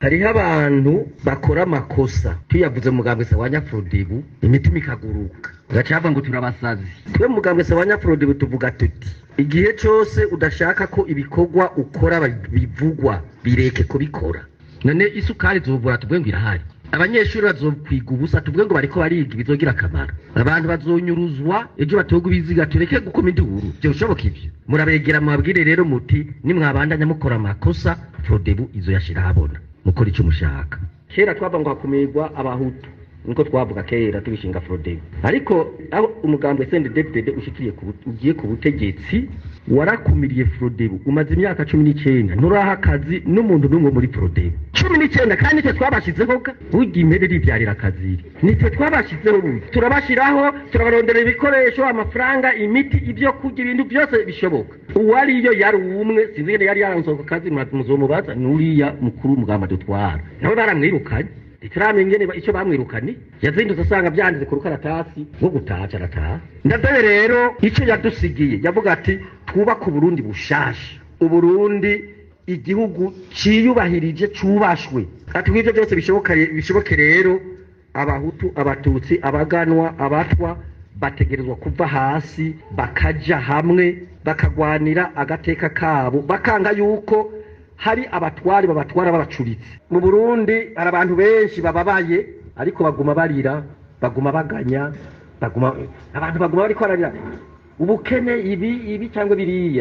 hariho abantu bakora amakosa tuyavuze mugambwe wa Nyafrodibu imitima ikaguruka gacavuga ngo turabasazi twe mugambwe wa Nyafrodibu tuvuga tuti igihe cyose udashaka ko ibikorwa ukora bivugwa bireke kubikora none isukari zovura tubwe ngo irahari abanyeshuri bazokwiga ubusa tubwe ngo bariko bariga bizogira akamaro abantu bazonyuruzwa ejo batoga biziga tureke gukoma induru byo ushoboka ivyo murabegera mabwire rero muti nimwabandanya mukora amakosa Frodebu izo yashira habona mukora icyo mushaka kera twava ngo hakumirwa abahutu niko twavuga kera tubishinga Frodebu ariko aho umugambwe CNDD-FDD ushikiriye ugiye ku butegetsi warakumiriye Frodebu umaze imyaka 19 nturaha akazi n'umuntu n'umwe muri Frodebu 19 kandi twe twabashizeho burya impere ribyarira akazi nitwe twabashizeho turabashiraho turabarondera ibikoresho amafaranga imiti ibyo kurya ibintu byose bishoboka uwariyo yari umwe sinzigene yari yaransohoka akazi muzomubaza nuriya mukuru mugamba dutwara nawe baramwirukanye ikiramengene icyo bamwirukani yazindutse asanga byanditse ku rukaratasi ngo gutaca arataha ndadaye rero icyo yadusigiye yavuga ati twubaka Burundi bushasha uburundi igihugu ciyubahirije cubashwe ati ibyo byose bishoboke rero abahutu abatutsi abaganwa abatwa bategerezwa kuva hasi bakaja hamwe bakagwanira agateka kabo bakanga yuko hari abatwari babatwara babacuritse mu Burundi hari abantu benshi bababaye ariko baguma barira baguma baganya abantu baguma bariko bararira ubukene ibi cyangwa biriya